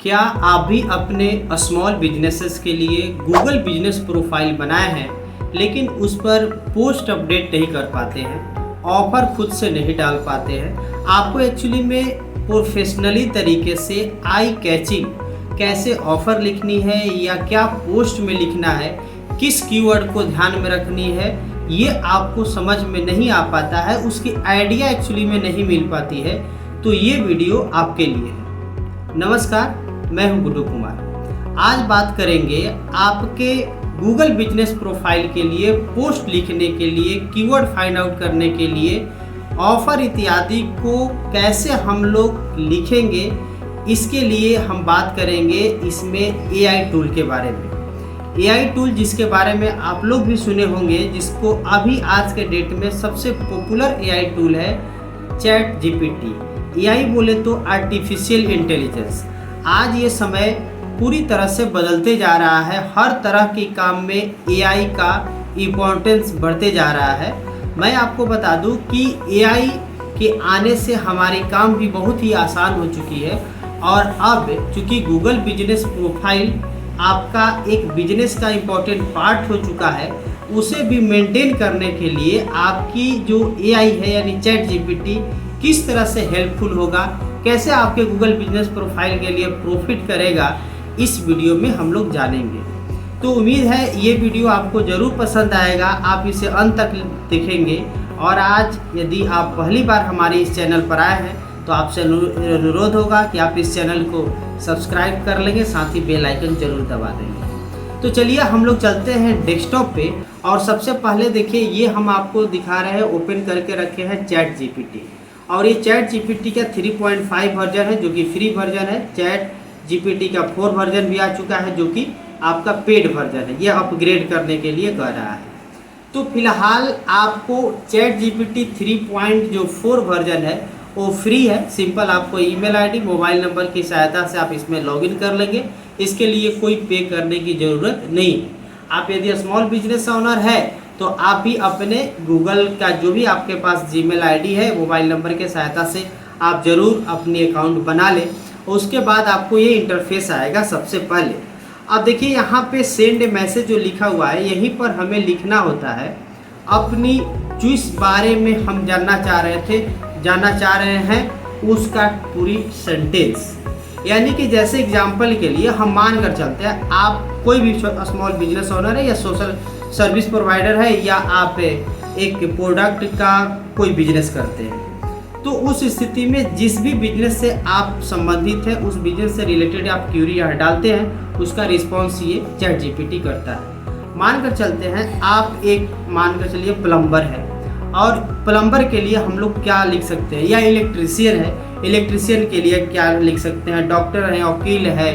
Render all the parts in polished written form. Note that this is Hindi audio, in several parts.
क्या आप भी अपने स्मॉल बिजनेसेस के लिए गूगल बिजनेस प्रोफाइल बनाए हैं लेकिन उस पर पोस्ट अपडेट नहीं कर पाते हैं, ऑफ़र खुद से नहीं डाल पाते हैं? आपको एक्चुअली में प्रोफेशनली तरीके से आई कैचिंग कैसे ऑफ़र लिखनी है या क्या पोस्ट में लिखना है, किस कीवर्ड को ध्यान में रखनी है, ये आपको समझ में नहीं आ पाता है, उसकी आइडिया एक्चुअली में नहीं मिल पाती है, तो ये वीडियो आपके लिए है। नमस्कार, मैं हूं गुड्डू कुमार। आज बात करेंगे आपके गूगल बिजनेस प्रोफाइल के लिए पोस्ट लिखने के लिए, कीवर्ड फाइंड आउट करने के लिए, ऑफ़र इत्यादि को कैसे हम लोग लिखेंगे। इसके लिए हम बात करेंगे इसमें एआई टूल के बारे में। एआई टूल जिसके बारे में आप लोग भी सुने होंगे, जिसको अभी आज के डेट में सबसे पॉपुलर एआई टूल है चैट जीपीटी। एआई बोले तो आर्टिफिशियल इंटेलिजेंस। आज ये समय पूरी तरह से बदलते जा रहा है, हर तरह के काम में एआई का इम्पोर्टेंस बढ़ते जा रहा है। मैं आपको बता दूं कि एआई के आने से हमारी काम भी बहुत ही आसान हो चुकी है और अब चूँकि गूगल बिजनेस प्रोफाइल आपका एक बिजनेस का इम्पोर्टेंट पार्ट हो चुका है, उसे भी मेंटेन करने के लिए आपकी जो एआई है यानी चैट जीपीटी किस तरह से हेल्पफुल होगा, कैसे आपके गूगल बिजनेस प्रोफाइल के लिए प्रॉफिट करेगा, इस वीडियो में हम लोग जानेंगे। तो उम्मीद है ये वीडियो आपको ज़रूर पसंद आएगा, आप इसे अंत तक देखेंगे। और आज यदि आप पहली बार हमारे इस चैनल पर आए हैं तो आपसे अनुरोध होगा कि आप इस चैनल को सब्सक्राइब कर लेंगे, साथ ही बेल आइकन जरूर दबा देंगे। तो चलिए हम लोग चलते हैं डेस्कटॉप पे और सबसे पहले देखिए ये हम आपको दिखा रहे हैं, ओपन करके रखे हैं चैट जीपीटी। और ये चैट जीपीटी का 3.5 वर्जन है जो कि फ्री वर्जन है। चैट जीपीटी का 4 वर्जन भी आ चुका है जो कि आपका पेड वर्जन है, ये अपग्रेड करने के लिए कह रहा है। तो फिलहाल आपको चैट जीपीटी 3.4 वर्जन है वो फ्री है। सिंपल आपको ईमेल आईडी, मोबाइल नंबर की सहायता से आप इसमें लॉगिन कर लेंगे। इसके लिए कोई पे करने की ज़रूरत नहीं है। आप यदि स्मॉल बिजनेस ओनर है तो आप भी अपने गूगल का जो भी आपके पास जीमेल आईडी है, मोबाइल नंबर के सहायता से आप ज़रूर अपनी अकाउंट बना लें। उसके बाद आपको ये इंटरफेस आएगा। सबसे पहले अब देखिए यहाँ पे सेंड मैसेज जो लिखा हुआ है, यहीं पर हमें लिखना होता है अपनी जिस बारे में हम जानना चाह रहे हैं उसका पूरी सेंटेंस। यानी कि जैसे एग्जाम्पल के लिए हम मान कर चलते हैं, आप कोई भी स्मॉल बिजनेस ओनर है या सोशल सर्विस प्रोवाइडर है या आप एक प्रोडक्ट का कोई बिजनेस करते हैं, तो उस स्थिति में जिस भी बिजनेस से आप संबंधित है उस बिजनेस से रिलेटेड आप क्यूरी यहाँ डालते हैं, उसका रिस्पॉन्स ये चैट जीपीटी करता है। मान कर चलते हैं आप मान कर चलिए प्लम्बर है और प्लम्बर के लिए हम लोग क्या लिख सकते हैं, या इलेक्ट्रीशियन है, इलेक्ट्रीशियन के लिए क्या लिख सकते हैं, डॉक्टर है, वकील है,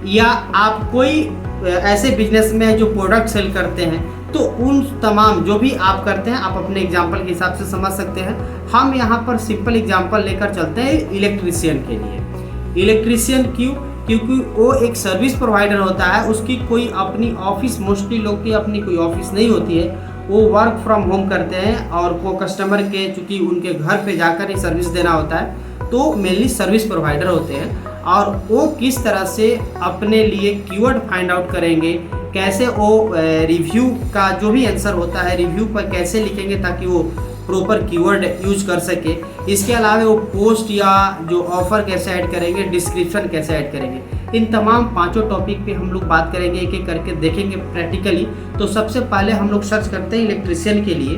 या आप कोई ऐसे बिजनेस में जो प्रोडक्ट सेल करते हैं, तो उन तमाम जो भी आप करते हैं आप अपने एग्जांपल के हिसाब से समझ सकते हैं। हम यहाँ पर सिंपल एग्जांपल लेकर चलते हैं इलेक्ट्रीशियन के लिए। इलेक्ट्रीशियन क्यों? क्योंकि वो एक सर्विस प्रोवाइडर होता है, उसकी कोई अपनी ऑफिस, मोस्टली लोग की अपनी कोई ऑफिस नहीं होती है, वो वर्क फ्रॉम होम करते हैं और वो कस्टमर के चूँकि उनके घर पे जाकर ही सर्विस देना होता है, तो मेनली सर्विस प्रोवाइडर होते हैं। और वो किस तरह से अपने लिए कीवर्ड फाइंड आउट करेंगे, कैसे वो रिव्यू का जो भी आंसर होता है रिव्यू पर कैसे लिखेंगे ताकि वो प्रॉपर कीवर्ड यूज कर सके। इसके अलावा वो पोस्ट या जो ऑफ़र कैसे ऐड करेंगे, डिस्क्रिप्शन कैसे ऐड करेंगे, इन तमाम पांचों टॉपिक पे हम लोग बात करेंगे, एक एक करके देखेंगे प्रैक्टिकली। तो सबसे पहले हम लोग सर्च करते हैं इलेक्ट्रीशियन के लिए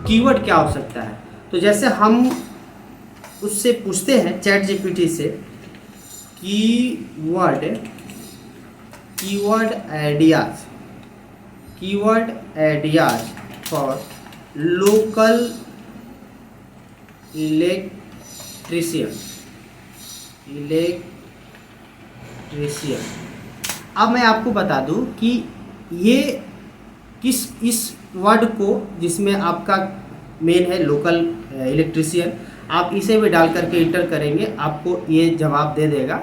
कीवर्ड क्या हो सकता है। तो जैसे हम उससे पूछते हैं चैट जीपीटी से keyword ideas for local electrician. अब मैं आपको बता दूं कि ये इस वर्ड को जिसमें आपका मेन है लोकल इलेक्ट्रीशियन, आप इसे भी डाल करके इंटर करेंगे, आपको ये जवाब दे देगा।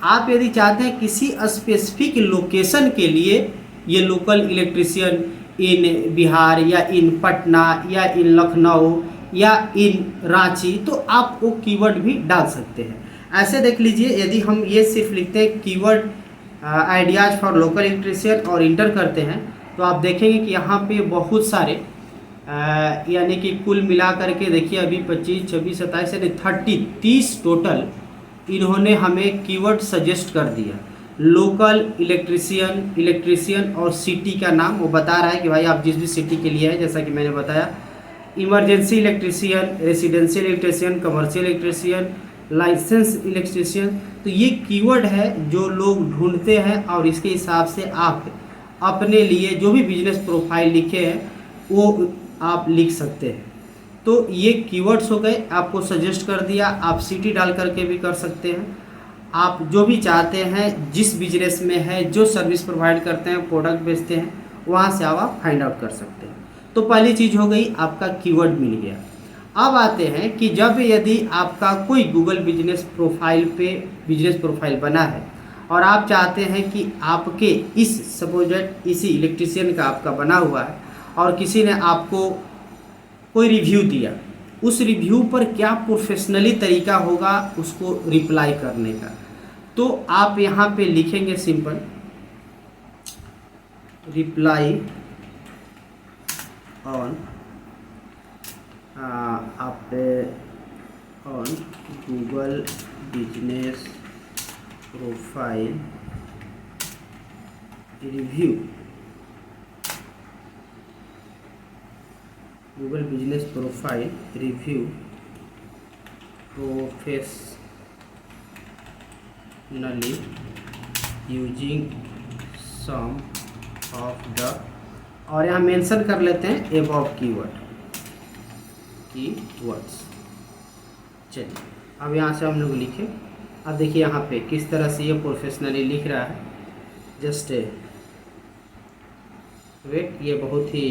आप यदि चाहते हैं किसी स्पेसिफिक लोकेशन के लिए ये लोकल इलेक्ट्रीशियन इन बिहार या इन पटना या इन लखनऊ या इन रांची, तो आप वो कीवर्ड भी डाल सकते हैं। ऐसे देख लीजिए, यदि हम ये सिर्फ लिखते हैं keyword ideas for local electrician और इंटर करते हैं तो आप देखेंगे कि यहाँ पे बहुत सारे यानी कि कुल मिला करके देखिए अभी 25, 26, 27 यानी 30 टोटल इन्होंने हमें कीवर्ड सजेस्ट कर दिया। लोकल इलेक्ट्रीशियन और सिटी का नाम वो बता रहा है कि भाई आप जिस भी सिटी के लिए है, जैसा कि मैंने बताया, emergency electrician, residential electrician, commercial electrician, license electrician. तो ये कीवर्ड है जो लोग ढूंढते हैं और इसके हिसाब से आप अपने लिए जो भी बिजनेस प्रोफाइल लिखे हैं वो आप लिख सकते हैं। तो ये कीवर्ड्स हो गए, आपको सजेस्ट कर दिया। आप सिटी डाल करके भी कर सकते हैं। आप जो भी चाहते हैं, जिस बिजनेस में है, जो सर्विस प्रोवाइड करते हैं, प्रोडक्ट बेचते हैं, वहाँ से आप फाइंड आउट कर सकते हैं। तो पहली चीज़ हो गई, आपका कीवर्ड मिल गया। अब आते हैं कि जब यदि आपका कोई गूगल बिजनेस प्रोफाइल पे बिजनेस प्रोफाइल बना है और आप चाहते हैं कि आपके इस सपोजेट इसी इलेक्ट्रीशियन का आपका बना हुआ है और किसी ने आपको कोई रिव्यू दिया, उस रिव्यू पर क्या प्रोफेशनली तरीका होगा उसको रिप्लाई करने का। तो आप यहाँ पे लिखेंगे सिंपल रिप्लाई ऑन आप on Google business profile review, Google business profile review professionally using some of the, और यहाँ मेंशन कर लेते हैं एबव कीवर्ड्स। चलिए अब यहाँ से हम लोग लिखें। अब देखिए यहाँ पे किस तरह से ये प्रोफेशनली लिख रहा है। जस्ट वेट, ये बहुत ही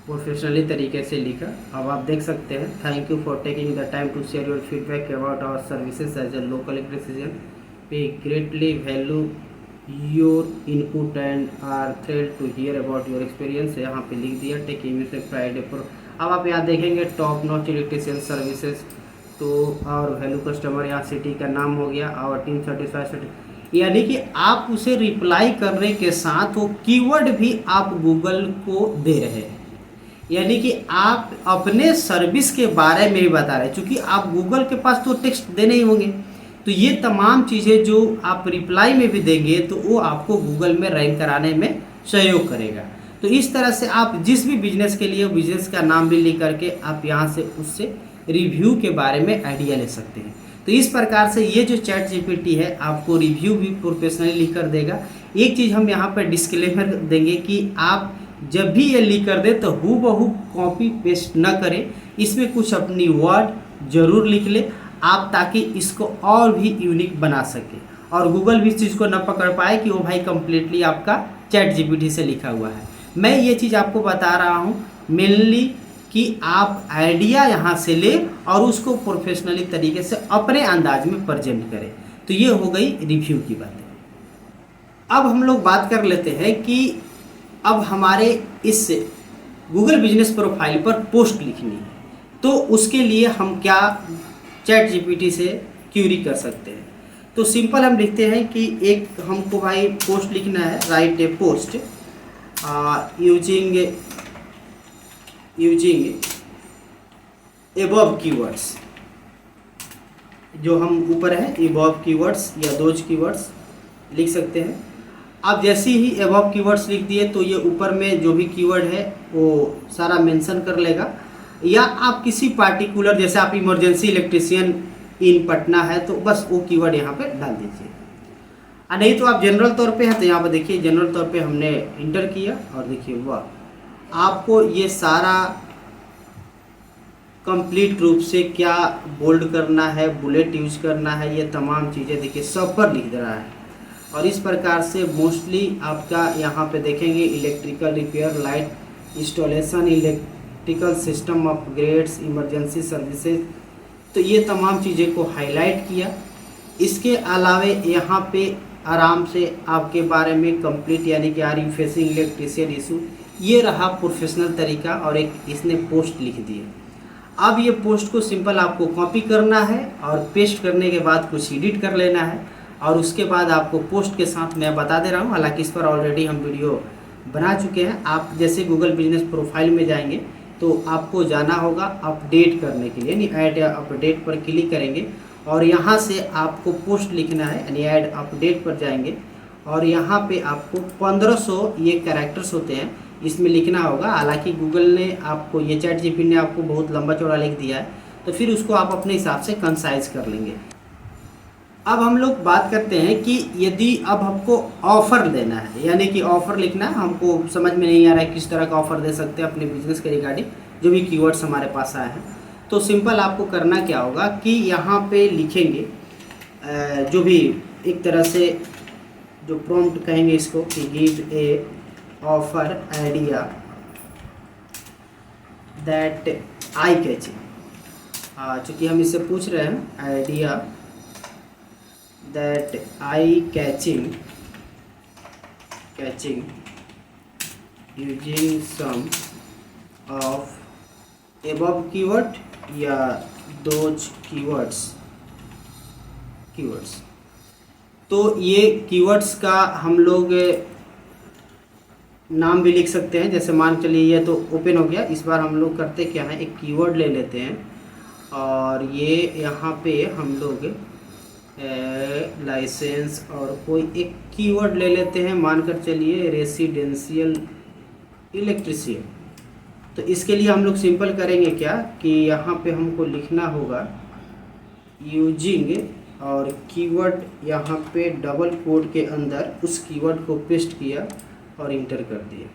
प्रोफेशनली तरीके से लिखा। अब आप देख सकते हैं, thank you for taking the time to share your feedback about our services as a local electrician, we greatly value your input and are thrilled to hear about your experience. यहाँ पे लिख दिया टेक इमेज फ्राइडे पर। अब आप यहाँ देखेंगे टॉप नॉच इलेक्ट्रीशियन सर्विसेज, तो और वैल्यू कस्टमर, यहाँ सिटी का नाम हो गया और टीम सर्टिफाइड, यानी कि आप उसे रिप्लाई करने के साथ वो कीवर्ड भी आप गूगल को दे रहे हैं, यानी कि आप अपने सर्विस के बारे में भी बता रहे हैं। चूँकि आप गूगल के पास तो टेक्स्ट देने ही होंगे, तो ये तमाम चीज़ें जो आप रिप्लाई में भी देंगे तो वो आपको गूगल में रैंक कराने में सहयोग करेगा। तो इस तरह से आप जिस भी बिजनेस के लिए बिजनेस का नाम भी लिख करके आप यहाँ से उससे रिव्यू के बारे में आइडिया ले सकते हैं। तो इस प्रकार से ये जो चैट जीपीटी है आपको रिव्यू भी प्रोफेशनली लिख कर देगा। एक चीज़ हम यहाँ पर डिस्क्लेमर देंगे कि आप जब भी ये लिख कर दे तो हूबहू कॉपी पेस्ट न करें, इसमें कुछ अपनी वर्ड जरूर लिख ले आप, ताकि इसको और भी यूनिक बना सके और गूगल भी इस चीज़ को न पकड़ पाए कि वो भाई कंप्लीटली आपका चैट जीपीटी से लिखा हुआ है। मैं ये चीज़ आपको बता रहा हूँ मेनली कि आप आइडिया यहाँ से ले और उसको प्रोफेशनली तरीके से अपने अंदाज में प्रेजेंट करें। तो ये हो गई रिव्यू की बातें। अब हम लोग बात कर लेते हैं कि अब हमारे इस गूगल बिजनेस प्रोफाइल पर पोस्ट लिखनी है, तो उसके लिए हम क्या चैट जीपीटी से क्यूरी कर सकते हैं। तो सिंपल हम लिखते हैं कि एक हमको भाई पोस्ट लिखना है, राइट ए पोस्ट यूजिंग एबव कीवर्ड्स, जो हम ऊपर है एबव कीवर्ड्स या दोज कीवर्ड्स लिख सकते हैं। आप जैसे ही एबव कीवर्ड्स लिख दिए तो ये ऊपर में जो भी कीवर्ड है वो सारा मेंशन कर लेगा, या आप किसी पार्टिकुलर, जैसे आप इमरजेंसी इलेक्ट्रीशियन इन पटना है तो बस वो कीवर्ड यहाँ पे डाल दीजिए। नहीं तो आप जनरल तौर पे हैं तो यहाँ पर देखिए जनरल तौर पे हमने इंटर किया और देखिए वाह, आपको ये सारा कंप्लीट रूप से क्या बोल्ड करना है, बुलेट यूज करना है, ये तमाम चीज़ें देखिए सब पर लिख दे रहा है। और इस प्रकार से मोस्टली आपका यहाँ पे देखेंगे electrical repair, light installation, electrical system upgrades, emergency services, तो ये तमाम चीज़ें को हाईलाइट किया। इसके अलावे यहाँ पे आराम से आपके बारे में कंप्लीट, यानी कि are you facing electrician issue, ये रहा प्रोफेशनल तरीका और एक इसने पोस्ट लिख दिया। अब ये पोस्ट को सिंपल आपको कॉपी करना है और पेस्ट करने के बाद कुछ एडिट कर लेना है और उसके बाद आपको पोस्ट के साथ मैं बता दे रहा हूँ, हालांकि इस पर ऑलरेडी हम वीडियो बना चुके हैं। आप जैसे गूगल बिजनेस प्रोफाइल में जाएंगे तो आपको जाना होगा अपडेट करने के लिए, यानी ऐड अपडेट पर क्लिक करेंगे और यहाँ से आपको पोस्ट लिखना है, यानी ऐड अपडेट पर जाएंगे और यहाँ पे आपको 1500 ये कैरेक्टर्स होते हैं, इसमें लिखना होगा। हालांकि गूगल ने आपको, ये ChatGPT ने आपको बहुत लंबा चौड़ा लिख दिया है, तो फिर उसको आप अपने हिसाब से कंसाइज कर लेंगे। अब हम लोग बात करते हैं कि यदि अब हमको ऑफ़र देना है, यानी कि ऑफ़र लिखना है, हमको समझ में नहीं आ रहा है किस तरह का ऑफ़र दे सकते हैं अपने बिजनेस के रिगार्डिंग, जो भी कीवर्ड्स हमारे पास आए हैं, तो सिंपल आपको करना क्या होगा कि यहाँ पे लिखेंगे जो भी एक तरह से जो प्रॉम्प्ट कहेंगे इसको कि give a offer idea that eye catching. चूँकि हम इससे पूछ रहे हैं idea that eye catching using some of above keyword या दोज कीवर्ड्स। तो ये कीवर्ड्स का हम लोग नाम भी लिख सकते हैं, जैसे मान चलिए ये तो ओपन हो गया। इस बार हम लोग करते क्या है, एक कीवर्ड ले लेते हैं और ये यहाँ पे हम लोग लाइसेंस और कोई एक कीवर्ड ले लेते हैं, मानकर चलिए रेसिडेंशियल इलेक्ट्रिशियन। तो इसके लिए हम लोग सिंपल करेंगे क्या कि यहाँ पे हमको लिखना होगा यूजिंग और कीवर्ड, यहाँ पे डबल कोड के अंदर उस कीवर्ड को पेस्ट किया और इंटर कर दिया।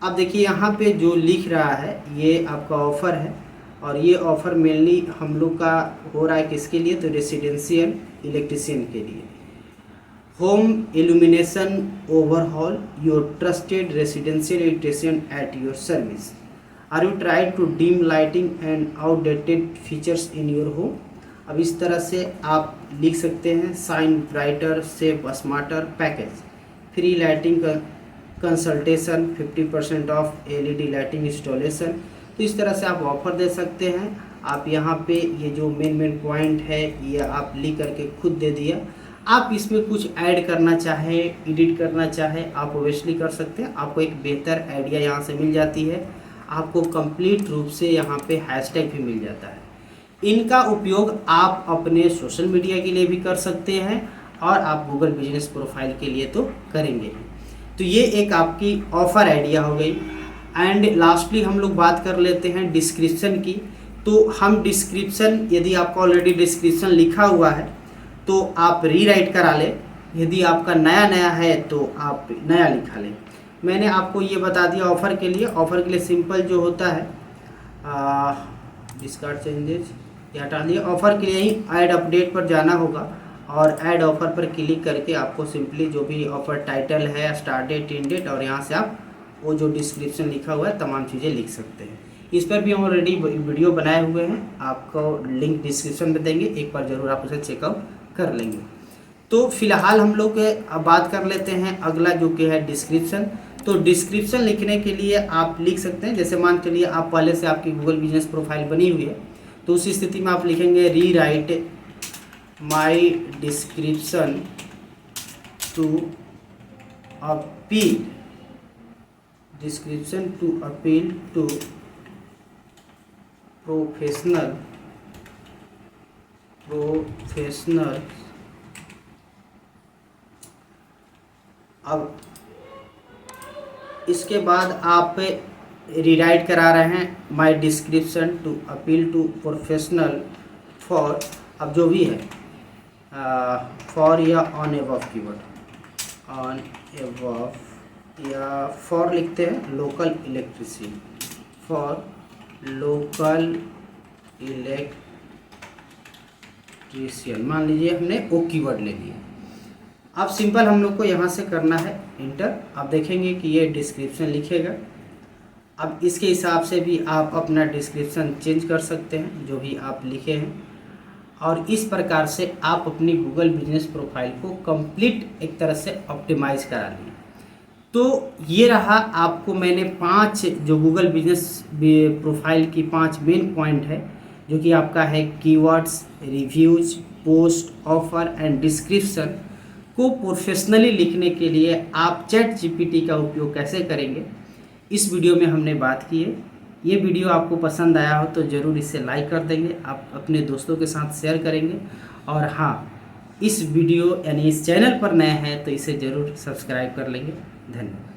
अब देखिए यहाँ पे जो लिख रहा है ये आपका ऑफ़र है और ये ऑफ़र मेनली हम लोग का हो रहा है किसके लिए, तो रेसिडेंशियल इलेक्ट्रिशियन के लिए। Home illumination overhaul, your trusted residential electrician at your service. Are you try to dim lighting and outdated features in your home. अब इस तरह से आप लिख सकते हैं shine brighter save smarter package, free lighting consultation, 50% off LED lighting installation. तो इस तरह से आप ऑफ़र दे सकते हैं। आप यहाँ पे ये जो मेन पॉइंट है ये आप लिख करके खुद दे दिया। आप इसमें कुछ ऐड करना चाहें, एडिट करना चाहें, आप ओबियसली कर सकते हैं। आपको एक बेहतर आइडिया यहाँ से मिल जाती है, आपको कंप्लीट रूप से यहाँ पे हैशटैग भी मिल जाता है। इनका उपयोग आप अपने सोशल मीडिया के लिए भी कर सकते हैं और आप गूगल बिजनेस प्रोफाइल के लिए तो करेंगे। तो ये एक आपकी ऑफ़र आइडिया हो गई। एंड लास्टली हम लोग बात कर लेते हैं डिस्क्रिप्शन की। तो हम डिस्क्रिप्शन, यदि आपका ऑलरेडी डिस्क्रिप्शन लिखा हुआ है तो आप रीराइट करा लें, यदि आपका नया है तो आप नया लिखा लें। मैंने आपको ये बता दिया ऑफ़र के लिए। ऑफ़र के लिए सिंपल जो होता है डिस्कार्ड चेंजेस ये हटा दिया। ऑफ़र के लिए ही ऐड अपडेट पर जाना होगा और ऐड ऑफ़र पर क्लिक करके आपको सिंपली जो भी ऑफ़र टाइटल है, स्टार्ट डेट, एंड डेट, और यहाँ से आप वो जो डिस्क्रिप्शन लिखा हुआ है तमाम चीज़ें लिख सकते हैं। इस पर भी हम ऑलरेडी वीडियो बनाए हुए हैं, आपको लिंक डिस्क्रिप्शन में देंगे, एक बार ज़रूर आप उसे चेकआउट कर लेंगे। तो फिलहाल हम लोग अब बात कर लेते हैं अगला जो कि है डिस्क्रिप्शन। तो डिस्क्रिप्शन लिखने के लिए आप लिख सकते हैं, जैसे मान चलिए आप पहले से आपकी गूगल बिजनेस प्रोफाइल बनी हुई है, तो उस स्थिति में आप लिखेंगे rewrite my description to appeal to professional अब इसके बाद आप रीराइट करा रहे हैं my description to appeal to professional for, अब जो भी है फॉर या on above keyword, on above या फॉर लिखते हैं local electrician, for local electrician मान लीजिए हमने वो कीवर्ड ले लिया। अब सिंपल हम लोग को यहाँ से करना है इंटर। आप देखेंगे कि ये डिस्क्रिप्शन लिखेगा। अब इसके हिसाब से भी आप अपना डिस्क्रिप्शन चेंज कर सकते हैं जो भी आप लिखे हैं, और इस प्रकार से आप अपनी गूगल बिजनेस प्रोफाइल को कंप्लीट एक तरह से ऑप्टिमाइज़ करा लिए। तो ये रहा, आपको मैंने 5 जो गूगल बिजनेस प्रोफाइल की 5 मेन पॉइंट है, जो कि आपका है keywords, reviews, post, offer and description को प्रोफेशनली लिखने के लिए आप चैट जीपीटी का उपयोग कैसे करेंगे, इस वीडियो में हमने बात की है। ये वीडियो आपको पसंद आया हो तो ज़रूर इसे लाइक कर देंगे, आप अपने दोस्तों के साथ शेयर करेंगे, और हाँ, इस वीडियो यानी इस चैनल पर नए हैं तो इसे ज़रूर सब्सक्राइब कर लेंगे। धन्यवाद।